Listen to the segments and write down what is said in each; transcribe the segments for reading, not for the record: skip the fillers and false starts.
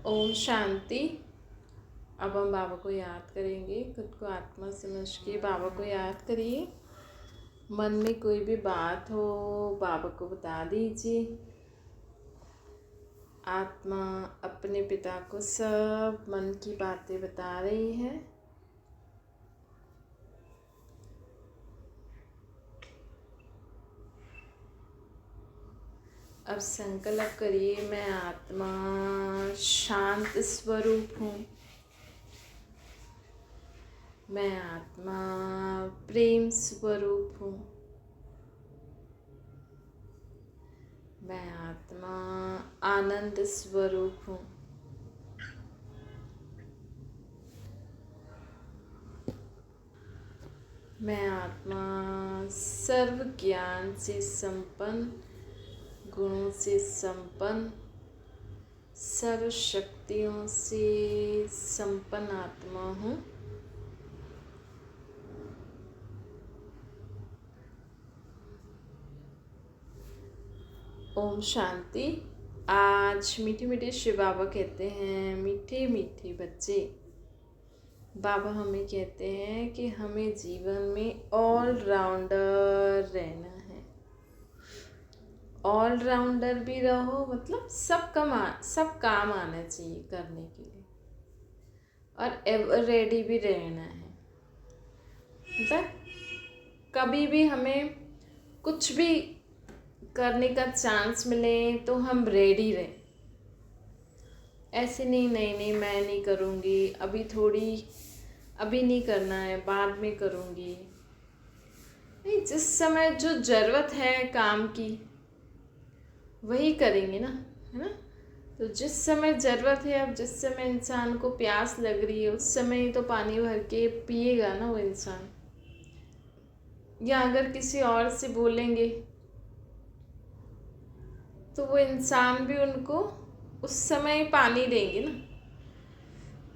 ओम शांति। अब हम बाबा को याद करेंगे। खुद को आत्मा समझ के बाबा को याद करिए। मन में कोई भी बात हो बाबा को बता दीजिए। आत्मा अपने पिता को सब मन की बातें बता रही है। अब संकल्प करिए, मैं आत्मा शांत स्वरूप हूँ। मैं आत्मा प्रेम स्वरूप हूँ। मैं आत्मा आनंद स्वरूप हूँ। मैं आत्मा सर्व ज्ञान से संपन्न, गुणों से संपन्न, सर्व शक्तियों से संपन्न आत्मा हूँ। ओम शांति। आज मीठे मीठे शिव बाबा कहते हैं, मीठे मीठे बच्चे। बाबा हमें कहते हैं कि हमें जीवन में ऑल राउंडर रहना है। ऑल राउंडर भी रहो, मतलब सब काम आना चाहिए करने के लिए, और एवर रेडी भी रहना है। मतलब कभी भी हमें कुछ भी करने का चांस मिले तो हम रेडी रहें। ऐसे नहीं मैं नहीं करूँगी, अभी नहीं करना है, बाद में करूँगी। नहीं, जिस समय जो ज़रूरत है काम की वही करेंगे ना, है ना। तो जिस समय ज़रूरत है, अब जिस समय इंसान को प्यास लग रही है उस समय ही तो पानी भर के पिएगा ना वो इंसान। या अगर किसी और से बोलेंगे तो वो इंसान भी उनको उस समय ही पानी देंगे ना।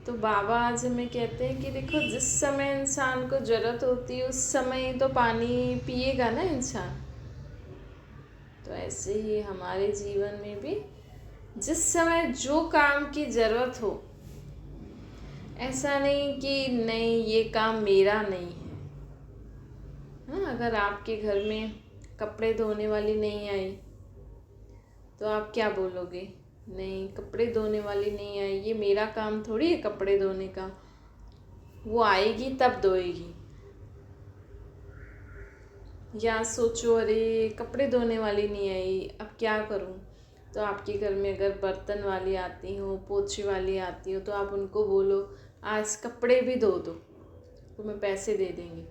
तो बाबा आज हमें कहते हैं कि देखो, जिस समय इंसान को ज़रूरत होती है उस समय ही तो पानी पिएगा ना इंसान। तो ऐसे ही हमारे जीवन में भी जिस समय जो काम की ज़रूरत हो, ऐसा नहीं कि नहीं ये काम मेरा नहीं है। हाँ, अगर आपके घर में कपड़े धोने वाली नहीं आई तो आप क्या बोलोगे? नहीं, कपड़े धोने वाली नहीं आई, ये मेरा काम थोड़ी है कपड़े धोने का, वो आएगी तब धोएगी। या सोचो, अरे कपड़े धोने वाली नहीं आई, अब क्या करूं? तो आपके घर में अगर बर्तन वाली आती हो, पोछे वाली आती हो, तो आप उनको बोलो आज कपड़े भी धो दो, तुम्हें पैसे दे देंगे,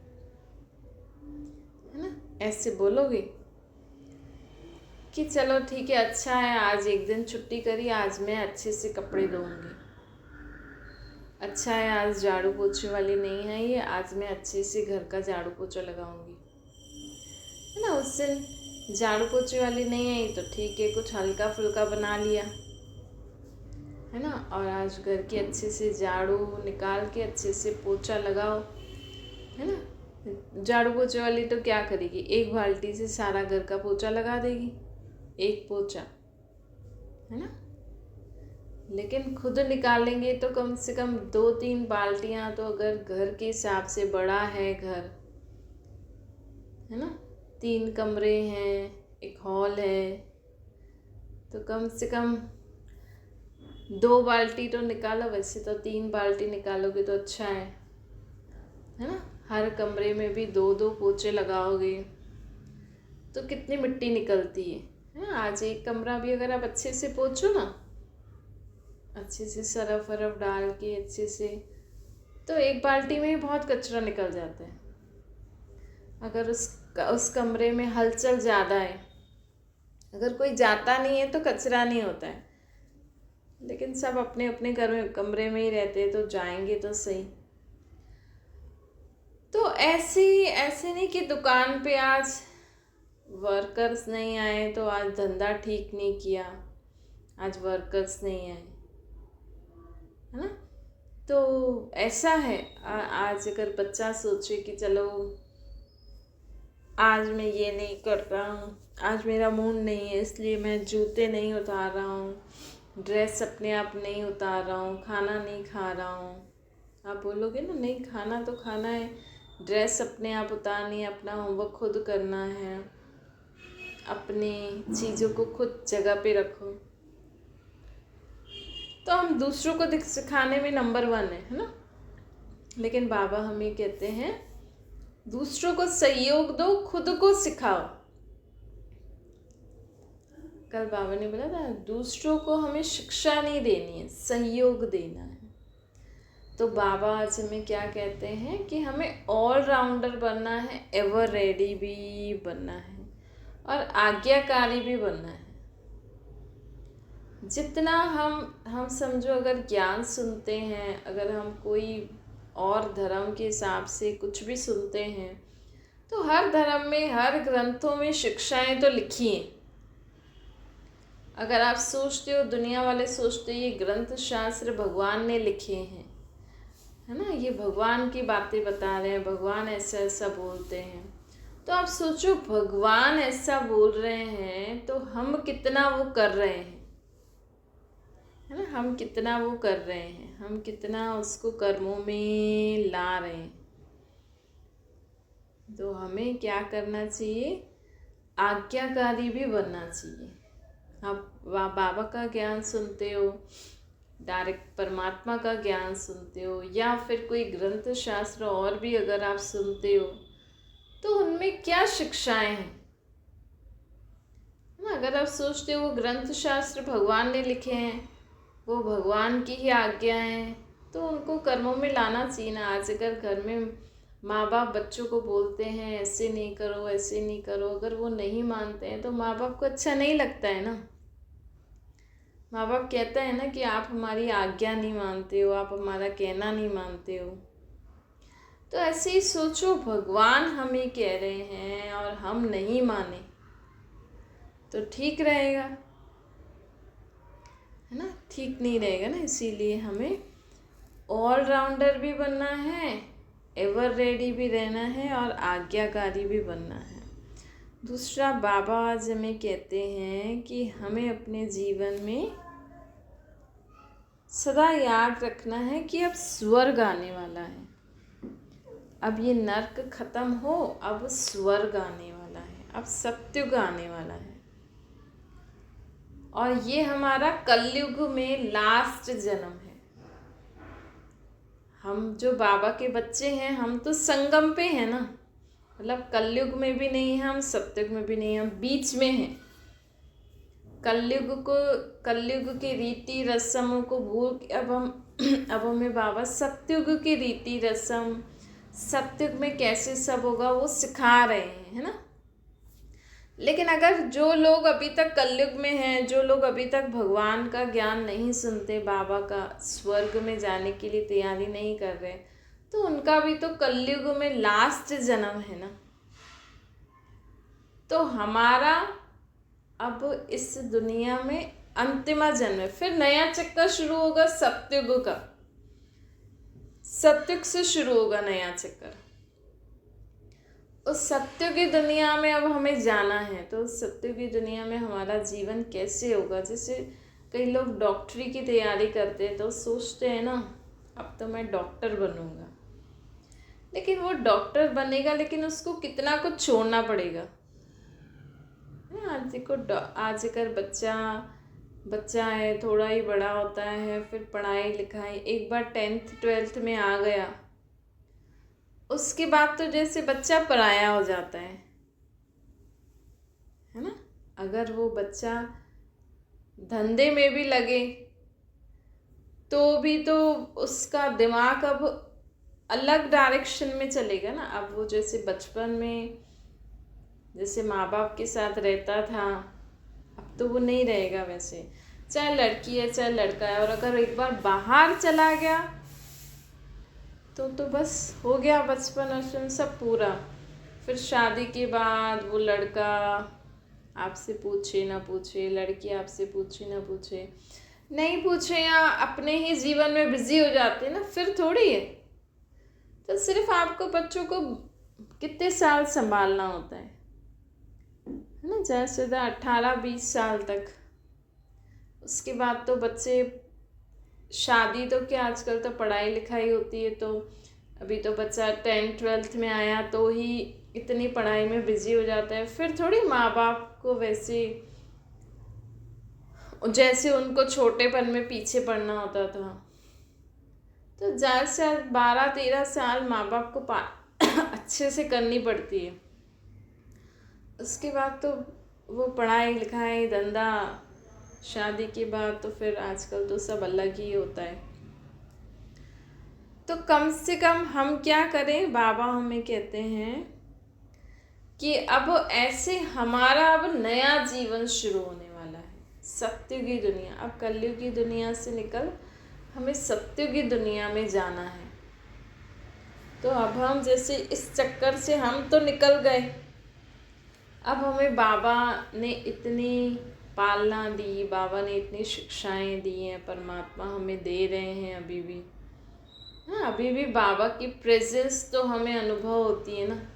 है ना। ऐसे बोलोगे कि चलो ठीक है, अच्छा है, आज एक दिन छुट्टी करी, आज मैं अच्छे से कपड़े धोऊंगी। अच्छा है, आज झाड़ू पोछे वाली नहीं है ये, आज मैं अच्छे से घर का झाड़ू पोछा लगाऊंगी, है ना। उस दिन झाड़ू पोछे वाली नहीं आई तो ठीक है, कुछ हल्का फुल्का बना लिया, है ना। और आज घर के अच्छे से झाड़ू निकाल के अच्छे से पोछा लगाओ, है ना। झाड़ू पोछे वाली तो क्या करेगी, एक बाल्टी से सारा घर का पोछा लगा देगी, एक पोछा, है ना। लेकिन खुद निकालेंगे तो कम से कम 2-3 बाल्टियाँ, तो अगर घर के हिसाब से बड़ा है घर, है ना, 3 कमरे हैं, एक हॉल है, तो कम से कम 2 बाल्टी तो निकालो। वैसे तो 3 बाल्टी निकालोगे तो अच्छा है ना। हर कमरे में भी 2-2 पोछे लगाओगे तो कितनी मिट्टी निकलती है। आज एक कमरा भी अगर आप अच्छे से पोछो ना, अच्छे से सरफ वरफ डाल के अच्छे से, तो एक बाल्टी में ही बहुत कचरा निकल जाता है। अगर उस कमरे में हलचल ज़्यादा है, अगर कोई जाता नहीं है तो कचरा नहीं होता है, लेकिन सब अपने अपने घर में कमरे में ही रहते हैं तो जाएंगे तो सही। तो ऐसे नहीं कि दुकान पे आज वर्कर्स नहीं आए तो आज धंधा ठीक नहीं किया, आज वर्कर्स नहीं आए, है ना। तो ऐसा है, आज अगर बच्चा सोचे कि चलो आज मैं ये नहीं कर रहा हूँ, आज मेरा मूड नहीं है इसलिए मैं जूते नहीं उतार रहा हूँ, ड्रेस अपने आप नहीं उतार रहा हूँ, खाना नहीं खा रहा हूँ। आप बोलोगे ना, नहीं खाना तो खाना है, ड्रेस अपने आप उतारनी है, अपना होमवर्क खुद करना है, अपनी चीज़ों को खुद जगह पे रखो। तो हम दूसरों को सिखाने में नंबर 1 है ना। लेकिन बाबा हमें कहते हैं दूसरों को सहयोग दो, खुद को सिखाओ। कल बाबा ने बोला था दूसरों को हमें शिक्षा नहीं देनी है, सहयोग देना है। तो बाबा आज हमें क्या कहते हैं कि हमें ऑलराउंडर बनना है, एवर रेडी भी बनना है और आज्ञाकारी भी बनना है। जितना हम समझो, अगर ज्ञान सुनते हैं, अगर हम कोई और धर्म के हिसाब से कुछ भी सुनते हैं, तो हर धर्म में, हर ग्रंथों में शिक्षाएं तो लिखी हैं। अगर आप सोचते हो, दुनिया वाले सोचते ये ग्रंथ शास्त्र भगवान ने लिखे हैं, है ना, ये भगवान की बातें बता रहे हैं, भगवान ऐसा ऐसा बोलते हैं, तो आप सोचो भगवान ऐसा बोल रहे हैं तो हम कितना वो कर रहे हैं, है ना, हम कितना वो कर रहे हैं, हम कितना उसको कर्मों में ला रहे हैं। तो हमें क्या करना चाहिए, आज्ञाकारी भी बनना चाहिए। आप बाबा का ज्ञान सुनते हो, डायरेक्ट परमात्मा का ज्ञान सुनते हो, या फिर कोई ग्रंथ शास्त्र और भी अगर आप सुनते हो, तो उनमें क्या शिक्षाएं हैं ना। अगर आप सोचते हो वो ग्रंथ शास्त्र भगवान ने लिखे हैं, वो भगवान की ही आज्ञा हैं, तो उनको कर्मों में लाना चाहिए ना। आज अगर घर में माँ बाप बच्चों को बोलते हैं ऐसे नहीं करो, ऐसे नहीं करो, अगर वो नहीं मानते हैं तो माँ बाप को अच्छा नहीं लगता है ना। माँ बाप कहता है ना कि आप हमारी आज्ञा नहीं मानते हो, आप हमारा कहना नहीं मानते हो। तो ऐसे ही सोचो, भगवान हमें कह रहे हैं और हम नहीं माने तो ठीक रहेगा, है ना, ठीक नहीं रहेगा ना। इसीलिए हमें ऑलराउंडर भी बनना है, एवर रेडी भी रहना है और आज्ञाकारी भी बनना है। दूसरा, बाबा आज हमें कहते हैं कि हमें अपने जीवन में सदा याद रखना है कि अब स्वर्ग आने वाला है। अब ये नर्क खत्म हो, अब स्वर्ग आने वाला है, अब सत्युग आने वाला है। और ये हमारा कलयुग में लास्ट जन्म है। हम जो बाबा के बच्चे हैं, हम तो संगम पे हैं ना, मतलब कलयुग में भी नहीं है हम, सत्युग में भी नहीं है, हम बीच में हैं। कलयुग के रीति रस्मों को भूल के अब हमें बाबा सत्युग की रीति रस्म, सत्युग में कैसे सब होगा वो सिखा रहे हैं, है ना। लेकिन अगर जो लोग अभी तक कलयुग में हैं, जो लोग अभी तक भगवान का ज्ञान नहीं सुनते, बाबा का स्वर्ग में जाने के लिए तैयारी नहीं कर रहे, तो उनका भी तो कलयुग में लास्ट जन्म है ना। तो हमारा अब इस दुनिया में अंतिमा जन्म है, फिर नया चक्कर शुरू होगा सत्युग का, सत्युग से शुरू होगा नया चक्कर। उस सत्य की दुनिया में अब हमें जाना है, तो उस सत्य की दुनिया में हमारा जीवन कैसे होगा। जैसे कई लोग डॉक्टरी की तैयारी करते हैं तो सोचते हैं ना, अब तो मैं डॉक्टर बनूंगा, लेकिन वो डॉक्टर बनेगा लेकिन उसको कितना कुछ छोड़ना पड़ेगा। आज देखो, आज अगर बच्चा है, थोड़ा ही बड़ा होता है, फिर पढ़ाई लिखाई, एक बार 10th 12th में आ गया, उसके बाद तो जैसे बच्चा पराया हो जाता है ना। अगर वो बच्चा धंधे में भी लगे तो भी तो उसका दिमाग अब अलग डायरेक्शन में चलेगा ना। अब वो जैसे बचपन में जैसे माँ बाप के साथ रहता था, अब तो वो नहीं रहेगा वैसे, चाहे लड़की है चाहे लड़का है। और अगर एक बार बाहर चला गया तो बस हो गया बचपन सब पूरा। फिर शादी के बाद वो लड़का आपसे पूछे ना पूछे, लड़की आपसे पूछे ना पूछे, नहीं पूछे या अपने ही जीवन में बिजी हो जाते हैं ना, फिर थोड़ी है। तो सिर्फ आपको बच्चों को कितने साल संभालना होता है ना, ज़्यादा से ज़्यादा 18-20 साल तक। उसके बाद तो बच्चे, शादी तो क्या, आजकल तो पढ़ाई लिखाई होती है, तो अभी तो बच्चा 10th-12th में आया तो ही इतनी पढ़ाई में बिजी हो जाता है। फिर थोड़ी माँ बाप को वैसे जैसे उनको छोटेपन में पीछे पड़ना होता था, तो ज़्यादा से 12-13 साल माँ बाप को अच्छे से करनी पड़ती है। उसके बाद तो वो पढ़ाई लिखाई धंधा, शादी के बाद तो फिर आजकल तो सब अलग ही होता है। तो कम से कम हम क्या करें, बाबा हमें कहते हैं कि अब ऐसे हमारा अब नया जीवन शुरू होने वाला है, सत्युग की दुनिया। अब कलयुग की दुनिया से निकल हमें सत्युग की दुनिया में जाना है। तो अब हम जैसे इस चक्कर से हम तो निकल गए, अब हमें बाबा ने इतनी पालना दी, बाबा ने इतनी शिक्षाएं दी हैं, परमात्मा हमें दे रहे हैं अभी भी। हाँ, अभी भी बाबा की प्रेजेंस तो हमें अनुभव होती है ना।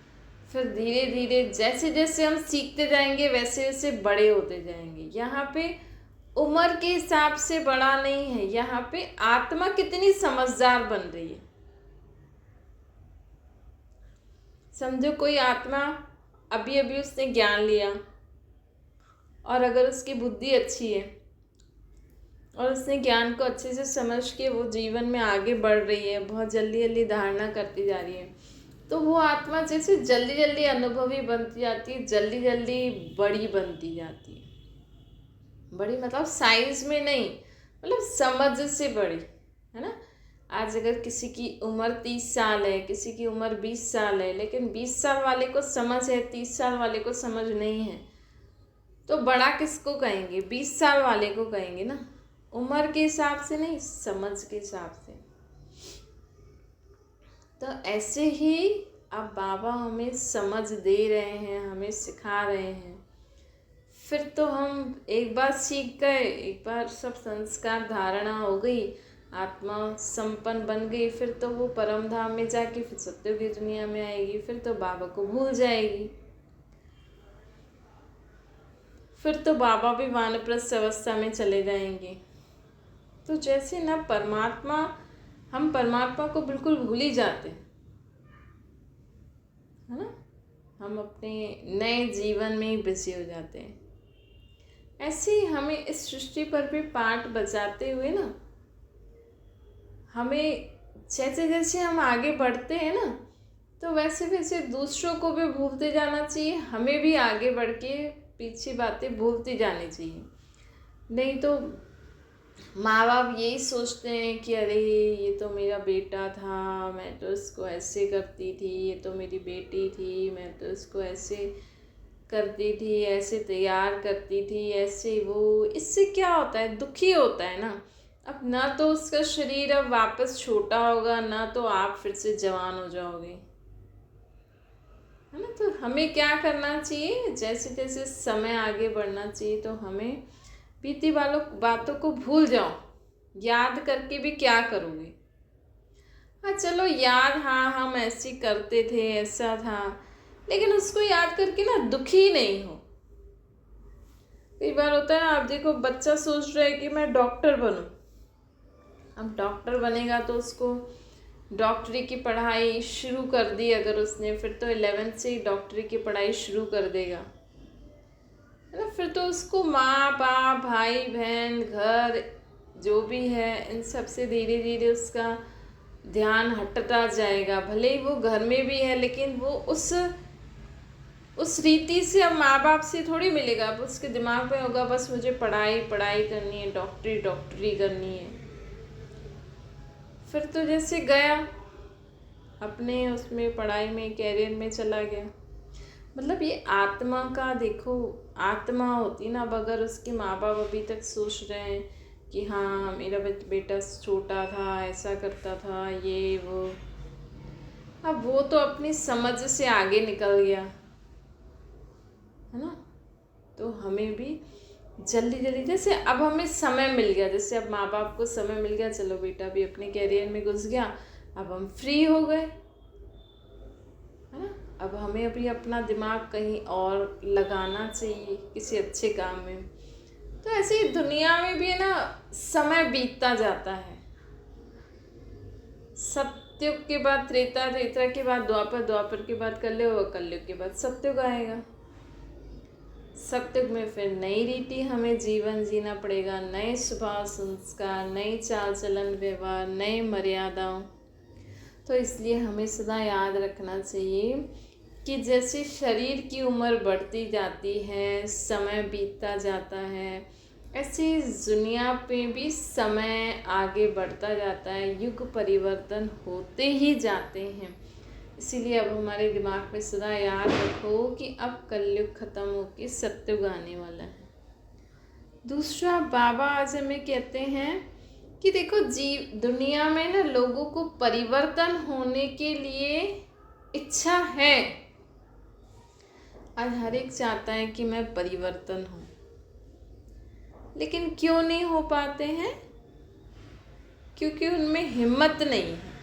फिर धीरे धीरे जैसे जैसे हम सीखते जाएंगे वैसे वैसे बड़े होते जाएंगे। यहाँ पे उम्र के हिसाब से बड़ा नहीं है, यहाँ पे आत्मा कितनी समझदार बन रही है। समझो कोई आत्मा अभी अभी उसने ज्ञान लिया, और अगर उसकी बुद्धि अच्छी है और उसने ज्ञान को अच्छे से समझ के वो जीवन में आगे बढ़ रही है, बहुत जल्दी जल्दी धारणा करती जा रही है, तो वो आत्मा जैसे जल्दी जल्दी अनुभवी बनती जाती है, जल्दी जल्दी बड़ी बनती जाती है। बड़ी मतलब साइज में नहीं, मतलब समझ से बड़ी, है ना। आज अगर किसी की उम्र 30 साल है, किसी की उम्र 20 साल है, लेकिन 20 साल वाले को समझ है, 30 साल वाले को समझ नहीं है, तो बड़ा किसको कहेंगे? 20 साल वाले को कहेंगे ना, उम्र के हिसाब से नहीं, समझ के हिसाब से। तो ऐसे ही अब बाबा हमें समझ दे रहे हैं, हमें सिखा रहे हैं। फिर तो हम एक बार सीख गए, एक बार सब संस्कार धारणा हो गई, आत्मा संपन्न बन गई, फिर तो वो परम धाम में जाके फिर सत्युग की दुनिया में आएगी, फिर तो बाबा को भूल जाएगी। फिर तो बाबा भी वानप्रस्थ अवस्था में चले जाएंगे। तो जैसे ना परमात्मा, हम परमात्मा को बिल्कुल भूल ही जाते हैं, है ना। हम अपने नए जीवन में ही बिजी हो जाते हैं। ऐसे ही हमें इस सृष्टि पर भी पाठ बजाते हुए ना, हमें जैसे जैसे हम आगे बढ़ते हैं ना, तो वैसे वैसे दूसरों को भी भूलते जाना चाहिए, हमें भी आगे बढ़ के पीछे बातें भूलती जानी चाहिए। नहीं तो माँ बाप यही सोचते हैं कि अरे ये तो मेरा बेटा था, मैं तो इसको ऐसे करती थी, ये तो मेरी बेटी थी, मैं तो इसको ऐसे करती थी, ऐसे तैयार करती थी, ऐसे वो। इससे क्या होता है? दुखी होता है ना। अब ना तो उसका शरीर अब वापस छोटा होगा, ना तो आप फिर से जवान हो जाओगे, है ना। तो हमें क्या करना चाहिए? जैसे जैसे समय आगे बढ़ना चाहिए, तो हमें बीती वालों बातों को भूल जाओ। याद करके भी क्या करोगे? हाँ चलो याद, हाँ हम ऐसे करते थे, ऐसा था, लेकिन उसको याद करके ना दुखी नहीं हो। कई बार होता है ना, आप देखो बच्चा सोच रहा है कि मैं डॉक्टर बनूं। अब डॉक्टर बनेगा तो उसको डॉक्टरी की पढ़ाई शुरू कर दी अगर उसने, फिर तो 11th से ही डॉक्टरी की पढ़ाई शुरू कर देगा, है ना। फिर तो उसको माँ बाप भाई बहन घर जो भी है इन सब से धीरे धीरे उसका ध्यान हटता जाएगा। भले ही वो घर में भी है, लेकिन वो उस रीति से अब माँ बाप से थोड़ी मिलेगा। अब उसके दिमाग में होगा बस मुझे पढ़ाई पढ़ाई करनी है, डॉक्टरी डॉक्टरी करनी है। फिर तो जैसे गया अपने उसमें पढ़ाई में, कैरियर में चला गया। मतलब ये आत्मा का देखो, आत्मा होती ना, अब अगर उसके माँ बाप अभी तक सोच रहे हैं कि हाँ मेरा बेटा छोटा था, ऐसा करता था, ये वो, अब वो तो अपनी समझ से आगे निकल गया, है ना। तो हमें भी जल्दी जल्दी, जैसे अब हमें समय मिल गया, जैसे अब माँ बाप को समय मिल गया, चलो बेटा भी अपने कैरियर में घुस गया, अब हम फ्री हो गए, है ना। अब हमें अभी अपना दिमाग कहीं और लगाना चाहिए, किसी अच्छे काम में। तो ऐसे ही दुनिया में भी है ना, समय बीतता जाता है। सत्युग के बाद त्रेता, त्रेता के बाद द्वापर, द्वापर के बाद कलयुग और कलयुग के बाद सत्युग आएगा। सत्युग में फिर नई रीति हमें जीवन जीना पड़ेगा, नए स्वभाव संस्कार, नई चाल चलन व्यवहार, नए मर्यादाओं। तो इसलिए हमें सदा याद रखना चाहिए कि जैसे शरीर की उम्र बढ़ती जाती है, समय बीतता जाता है, ऐसे दुनिया पे भी समय आगे बढ़ता जाता है, युग परिवर्तन होते ही जाते हैं। इसीलिए अब हमारे दिमाग में सदा याद रखो कि अब कलयुग खत्म होकर सत्युग आने वाला है। दूसरा, बाबा आज हमें कहते हैं कि देखो दुनिया में ना लोगों को परिवर्तन होने के लिए इच्छा है। आज हर एक चाहता है कि मैं परिवर्तन हूँ, लेकिन क्यों नहीं हो पाते हैं? क्योंकि उनमें हिम्मत नहीं है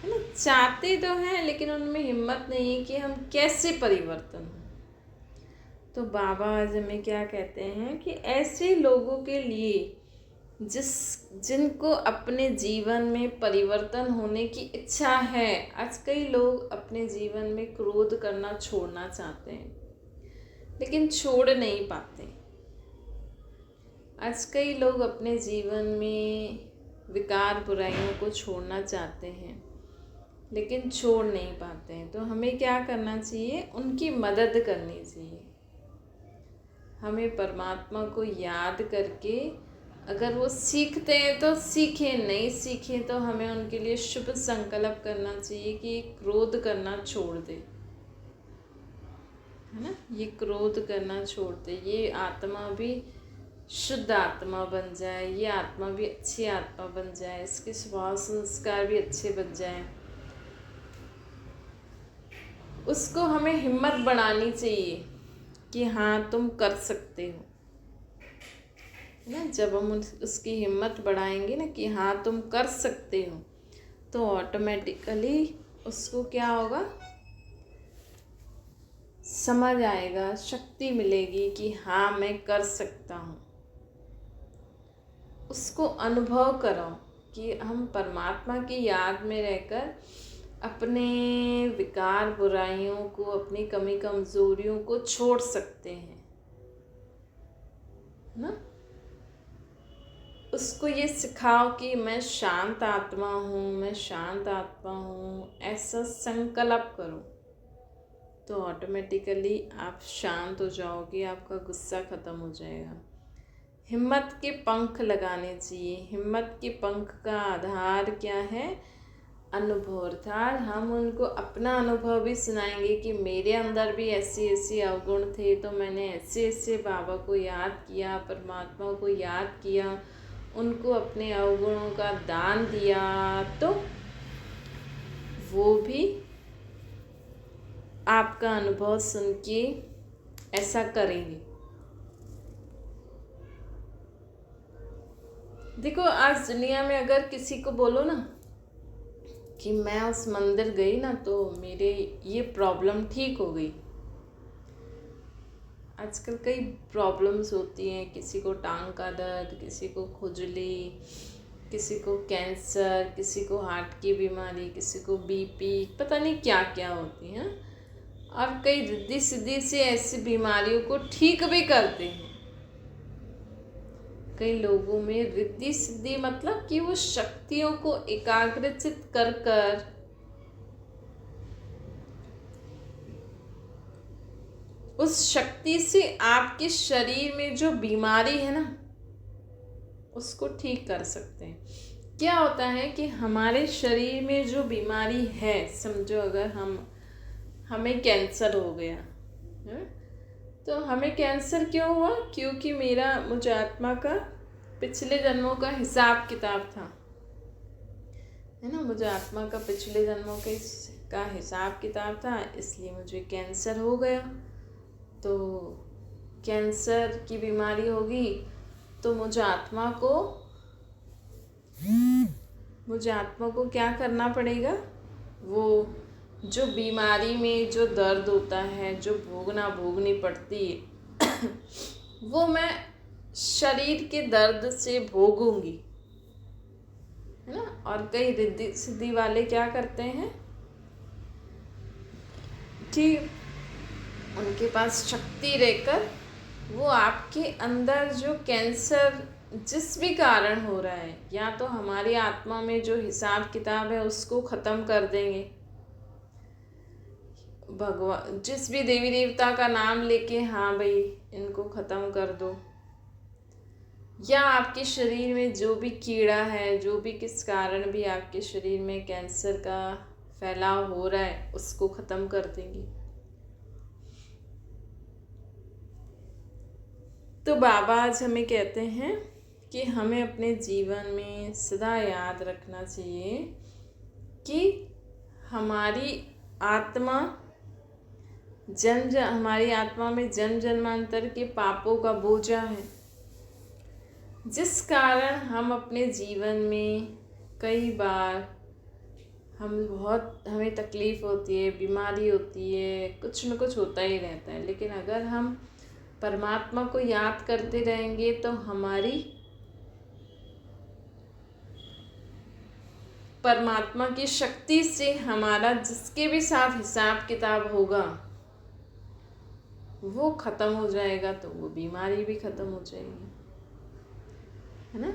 ना। चाहते तो हैं लेकिन उनमें हिम्मत नहीं है कि हम कैसे परिवर्तन हो। तो बाबा आज हमें क्या कहते हैं कि ऐसे लोगों के लिए जिनको अपने जीवन में परिवर्तन होने की इच्छा है। आज कई लोग अपने जीवन में क्रोध करना छोड़ना चाहते हैं लेकिन छोड़ नहीं पाते। आज कई लोग अपने जीवन में विकार बुराइयों को छोड़ना चाहते हैं लेकिन छोड़ नहीं पाते हैं। तो हमें क्या करना चाहिए? उनकी मदद करनी चाहिए। हमें परमात्मा को याद करके, अगर वो सीखते हैं तो सीखें, नहीं सीखें तो हमें उनके लिए शुभ संकल्प करना चाहिए कि क्रोध करना छोड़ दे, है ना। ये क्रोध करना छोड़ दे, ये आत्मा भी शुद्ध आत्मा बन जाए, ये आत्मा भी अच्छी आत्मा बन जाए, इसके स्वभाव संस्कार भी अच्छे बन जाए। उसको हमें हिम्मत बढ़ानी चाहिए कि हाँ तुम कर सकते हो, ना। जब हम उसकी हिम्मत बढ़ाएंगे ना कि हाँ तुम कर सकते हो, तो ऑटोमेटिकली उसको क्या होगा? समझ आएगा, शक्ति मिलेगी कि हाँ मैं कर सकता हूँ। उसको अनुभव कराओ कि हम परमात्मा की याद में रहकर अपने विकार बुराइयों को, अपनी कमी कमजोरियों को छोड़ सकते हैं, ना। उसको ये सिखाओ कि मैं शांत आत्मा हूँ, मैं शांत आत्मा हूँ, ऐसा संकल्प करो तो ऑटोमेटिकली आप शांत हो जाओगे, आपका गुस्सा ख़त्म हो जाएगा। हिम्मत के पंख लगाने चाहिए। हिम्मत के पंख का आधार क्या है? अनुभव। अर्थात हम उनको अपना अनुभव भी सुनाएंगे कि मेरे अंदर भी ऐसे ऐसे अवगुण थे, तो मैंने ऐसे ऐसे बाबा को याद किया, परमात्मा को याद किया, उनको अपने अवगुणों का दान दिया, तो वो भी आपका अनुभव सुन के ऐसा करेंगे। देखो, आज दुनिया में अगर किसी को बोलो ना कि मैं उस मंदिर गई ना तो मेरे ये प्रॉब्लम ठीक हो गई। आजकल कई प्रॉब्लम्स होती हैं, किसी को टांग का दर्द, किसी को खुजली, किसी को कैंसर, किसी को हार्ट की बीमारी, किसी को बीपी, पता नहीं क्या क्या होती हैं। और कई रिद्धि सिद्धि से ऐसी बीमारियों को ठीक भी करते हैं। कई लोगों में रिद्धि सिद्धि मतलब कि वो शक्तियों को एकाग्रचित कर कर उस शक्ति से आपके शरीर में जो बीमारी है ना उसको ठीक कर सकते हैं। क्या होता है कि हमारे शरीर में जो बीमारी है, समझो अगर हमें कैंसर हो गया है, तो हमें कैंसर क्यों हुआ? क्योंकि मुझे आत्मा का पिछले जन्मों का हिसाब किताब था, है ना। मुझे आत्मा का पिछले जन्मों का हिसाब किताब था, इसलिए मुझे कैंसर हो गया। तो कैंसर की बीमारी होगी तो मुझे आत्मा को क्या करना पड़ेगा? वो जो बीमारी में जो दर्द होता है, जो भोगनी पड़ती है वो मैं शरीर के दर्द से भोगूंगी, है ना। और कई रिद्धि सिद्धि वाले क्या करते हैं कि उनके पास शक्ति रहकर वो आपके अंदर जो कैंसर जिस भी कारण हो रहा है, या तो हमारी आत्मा में जो हिसाब किताब है उसको ख़त्म कर देंगे। भगवान जिस भी देवी देवता का नाम लेके, हाँ भाई इनको ख़त्म कर दो, या आपके शरीर में जो भी कीड़ा है, जो भी किस कारण भी आपके शरीर में कैंसर का फैलाव हो रहा है, उसको ख़त्म कर देंगे। तो बाबा आज हमें कहते हैं कि हमें अपने जीवन में सदा याद रखना चाहिए कि हमारी आत्मा हमारी आत्मा में जन्म जन्मांतर के पापों का बोझा है, जिस कारण हम अपने जीवन में कई बार हमें तकलीफ़ होती है, बीमारी होती है, कुछ न कुछ होता ही रहता है। लेकिन अगर हम परमात्मा को याद करते रहेंगे तो हमारी परमात्मा की शक्ति से हमारा जिसके भी साथ हिसाब किताब होगा वो ख़त्म हो जाएगा, तो वो बीमारी भी ख़त्म हो जाएगी, है ना।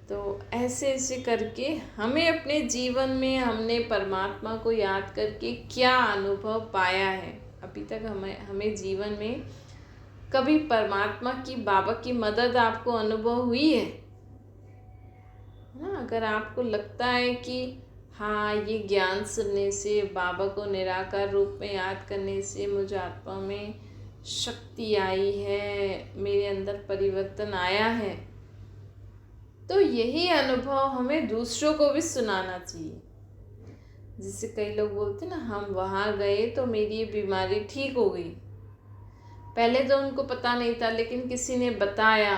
तो ऐसे ऐसे करके हमें अपने जीवन में हमने परमात्मा को याद करके क्या अनुभव पाया है अभी तक, हमें जीवन में कभी परमात्मा की, बाबा की मदद आपको अनुभव हुई है ना। अगर आपको लगता है कि हाँ ये ज्ञान सुनने से, बाबा को निराकार रूप में याद करने से मुझे आत्मा में शक्ति आई है, मेरे अंदर परिवर्तन आया है, तो यही अनुभव हमें दूसरों को भी सुनाना चाहिए। जैसे कई लोग बोलते ना, हम वहाँ गए तो मेरी ये बीमारी ठीक हो गई। पहले तो उनको पता नहीं था, लेकिन किसी ने बताया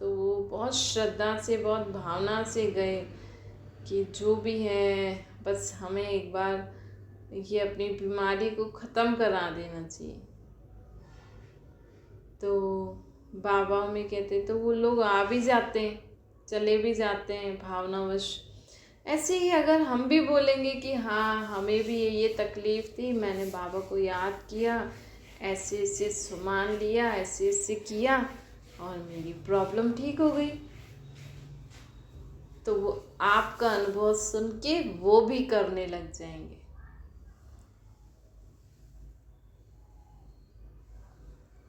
तो वो बहुत श्रद्धा से, बहुत भावना से गए कि जो भी है बस हमें एक बार ये अपनी बीमारी को ख़त्म करा देना चाहिए। तो बाबा में कहते तो वो लोग आ भी जाते हैं, चले भी जाते हैं भावनावश। ऐसे ही अगर हम भी बोलेंगे कि हाँ हमें भी ये तकलीफ़ थी, मैंने बाबा को याद किया, ऐसे ऐसे सामान लिया, ऐसे ऐसे किया और मेरी प्रॉब्लम ठीक हो गई, तो वो आपका अनुभव सुन के वो भी करने लग जाएंगे।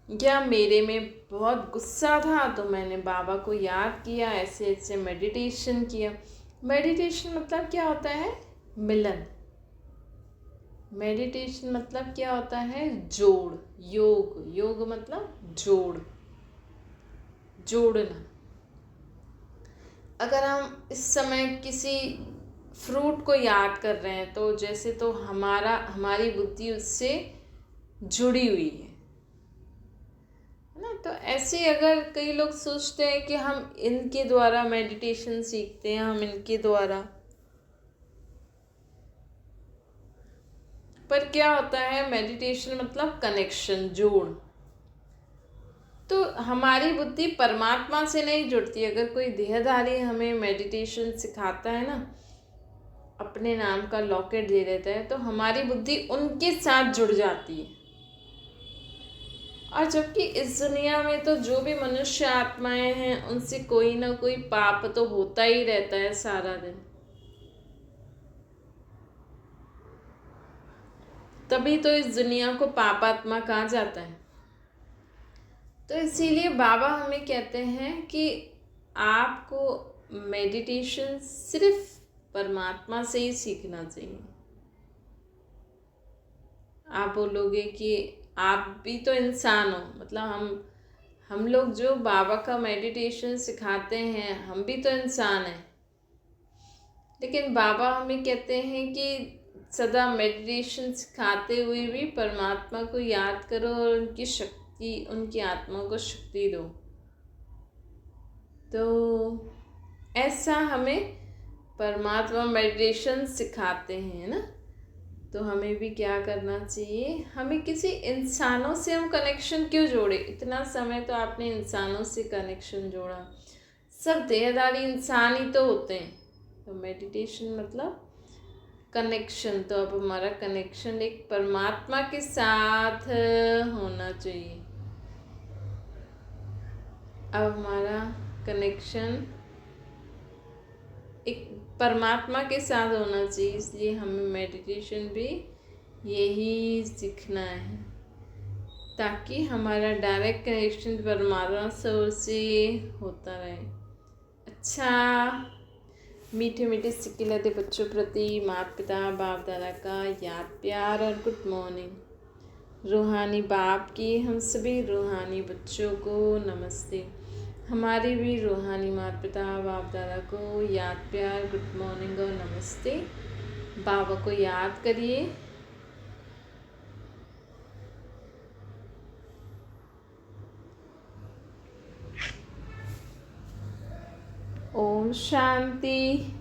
या मेरे में बहुत गुस्सा था तो मैंने बाबा को याद किया, ऐसे ऐसे मेडिटेशन किया। मेडिटेशन मतलब क्या होता है? मिलन। मेडिटेशन मतलब क्या होता है? जोड़। योग मतलब जोड़ना। अगर हम इस समय किसी फ्रूट को याद कर रहे हैं तो जैसे तो हमारी बुद्धि उससे जुड़ी हुई है ना। तो ऐसे अगर कई लोग सोचते हैं कि हम इनके द्वारा मेडिटेशन सीखते हैं, हम इनके द्वारा, पर क्या होता है? मेडिटेशन मतलब कनेक्शन, जोड़। तो हमारी बुद्धि परमात्मा से नहीं जुड़ती। अगर कोई देहधारी हमें मेडिटेशन सिखाता है ना, अपने नाम का लॉकेट दे देता है, तो हमारी बुद्धि उनके साथ जुड़ जाती है। और जबकि इस दुनिया में तो जो भी मनुष्य आत्माएं हैं उनसे कोई ना कोई पाप तो होता ही रहता है सारा दिन। तभी तो इस दुनिया को पापात्मा कहा जाता है। तो इसीलिए बाबा हमें कहते हैं कि आपको मेडिटेशन सिर्फ परमात्मा से ही सीखना चाहिए। आप बोलोगे कि आप भी तो इंसान हो, मतलब हम लोग जो बाबा का मेडिटेशन सिखाते हैं हम भी तो इंसान हैं। लेकिन बाबा हमें कहते हैं कि सदा मेडिटेशन सिखाते हुए भी परमात्मा को याद करो और उनकी आत्मा को शक्ति दो। तो ऐसा हमें परमात्मा मेडिटेशन सिखाते हैं ना। तो हमें भी क्या करना चाहिए, हमें किसी इंसानों से हम कनेक्शन क्यों जोड़े। इतना समय तो आपने इंसानों से कनेक्शन जोड़ा, सब देहदारी इंसान ही तो होते हैं। तो मेडिटेशन मतलब कनेक्शन, तो अब हमारा कनेक्शन एक परमात्मा के साथ होना चाहिए। अब हमारा कनेक्शन एक परमात्मा के साथ होना चाहिए, इसलिए हमें मेडिटेशन भी यही सीखना है, ताकि हमारा डायरेक्ट कनेक्शन परमात्मा से होता रहे। अच्छा, मीठे मीठे सिक्के लेते बच्चों प्रति माता पिता बाप दादा का याद प्यार और गुड मॉर्निंग। रूहानी बाप की हम सभी रूहानी बच्चों को नमस्ते। हमारे भी रूहानी माता पिता बाप दादा को याद प्यार गुड मॉर्निंग और नमस्ते। बाबा को याद करिए। ओम शांति।